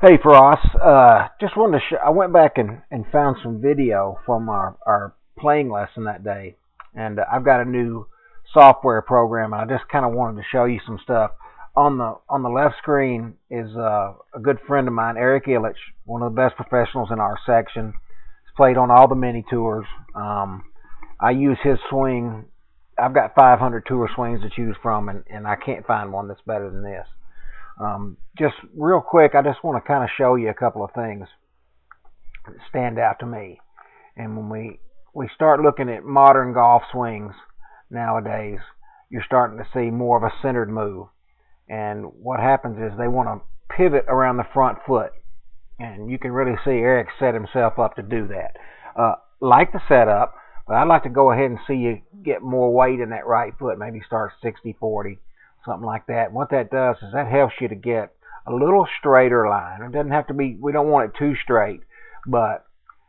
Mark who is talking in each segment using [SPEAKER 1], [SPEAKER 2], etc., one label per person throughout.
[SPEAKER 1] Hey Faras, just wanted to I went back and found some video from our playing lesson that day, and I've got a new software program, and I just kind of wanted to show you some stuff. On the left screen is a good friend of mine, Eric Illich, one of the best professionals in our section. He's played on all the mini tours. I use his swing. I've got 500 tour swings to choose from, and I can't find one that's better than this. Just real quick, I just want to kind of show you a couple of things that stand out to me. And when we start looking at modern golf swings nowadays, you're starting to see more of a centered move. And what happens is they want to pivot around the front foot. And you can really see Eric set himself up to do that. Like the setup, but I'd like to go ahead and see you get more weight in that right foot. Maybe start 60-40. Something like that. And what that does is that helps you to get a little straighter line. It doesn't have to be, we don't want it too straight, but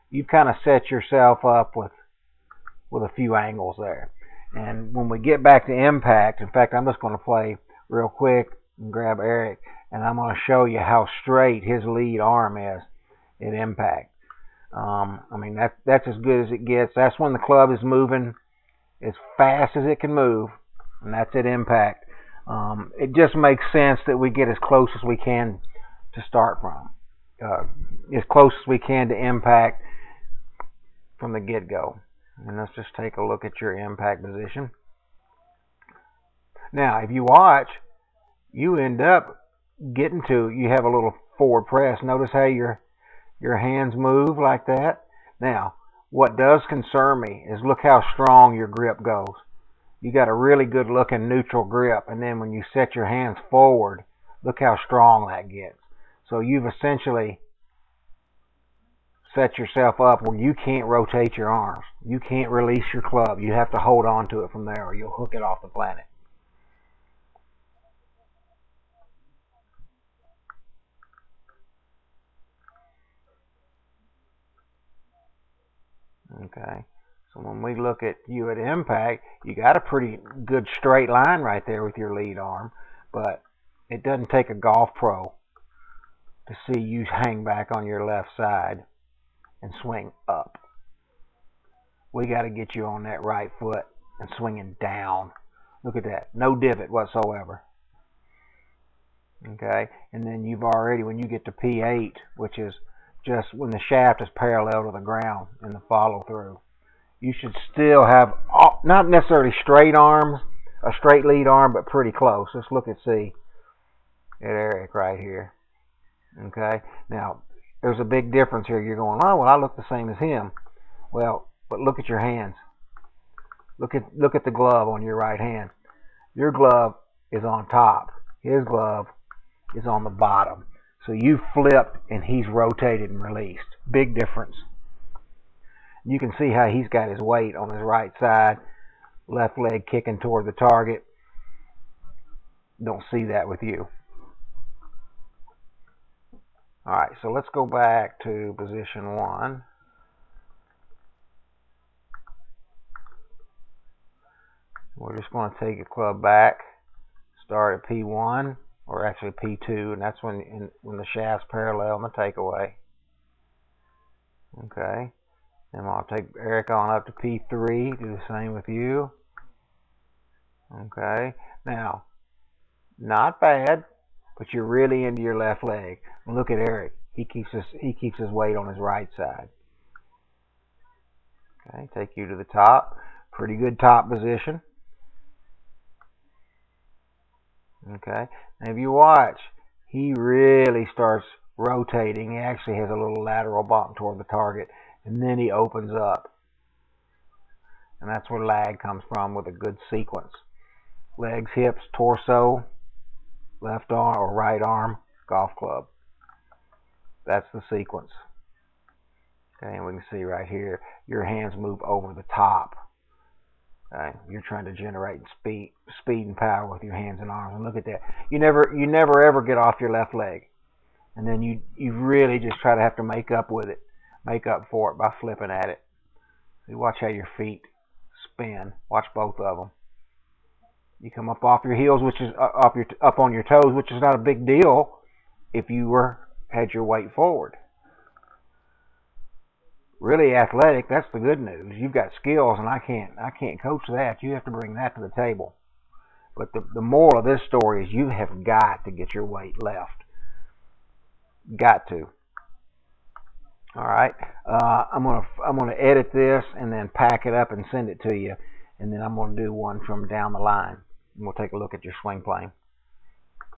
[SPEAKER 1] you've kind of set yourself up with a few angles there. And when we get back to impact, in fact, I'm just going to play real quick and grab Eric, and I'm going to show you how straight his lead arm is at impact. I mean, that's as good as it gets. That's when the club is moving as fast as it can move, and that's at impact. It just makes sense that we get as close as we can to start from, as close as we can to impact from the get-go. And let's just take a look at your impact position. Now, if you watch, you end up getting to, you have a little forward press. Notice how your hands move like that. Now, what does concern me is look how strong your grip goes. You got a really good looking neutral grip, and then when you set your hands forward, look how strong that gets. So you've essentially set yourself up where you can't rotate your arms. You can't release your club. You have to hold on to it from there or you'll hook it off the planet. Okay. So when we look at you at impact, you got a pretty good straight line right there with your lead arm, but it doesn't take a golf pro to see you hang back on your left side and swing up. We got to get you on that right foot and swinging down. Look at that. No divot whatsoever. Okay. And then you've already, when you get to P8, which is just when the shaft is parallel to the ground in the follow through, you should still have, not necessarily straight arms, a straight lead arm, but pretty close. Let's look and see at Eric right here. Okay, now there's a big difference here. You're going, oh, well, I look the same as him. Well, but look at your hands. Look at the glove on your right hand. Your glove is on top. His glove is on the bottom. So you flipped and he's rotated and released. Big difference. You can see how he's got his weight on his right side, left leg kicking toward the target. Don't see that with you. All right, so let's go back to position 1. We're just going to take a club back, start at P1, or actually P2, and that's when the shaft's parallel in the takeaway. Okay. And I'll take Eric on up to P3, do the same with you. Okay, now, not bad, but you're really into your left leg. Look at Eric, he keeps his weight on his right side. Okay, take you to the top, pretty good top position. Okay, and if you watch, he really starts rotating. He actually has a little lateral bump toward the target. And then he opens up. And that's where lag comes from with a good sequence. Legs, hips, torso, left arm or right arm, golf club. That's the sequence. Okay, and we can see right here, your hands move over the top. Okay, you're trying to generate speed and power with your hands and arms. And look at that. You never ever get off your left leg. And then you really just try to have to make up with it. Make up for it by flipping at it. You watch how your feet spin. Watch both of them. You come up off your heels, which is up on your toes, which is not a big deal if you were had your weight forward. Really athletic, that's the good news. You've got skills, and I can't coach that. You have to bring that to the table. But the moral of this story is you have got to get your weight left. Got to. All right. I'm gonna edit this and then pack it up and send it to you, and then I'm gonna do one from down the line. And we'll take a look at your swing plane.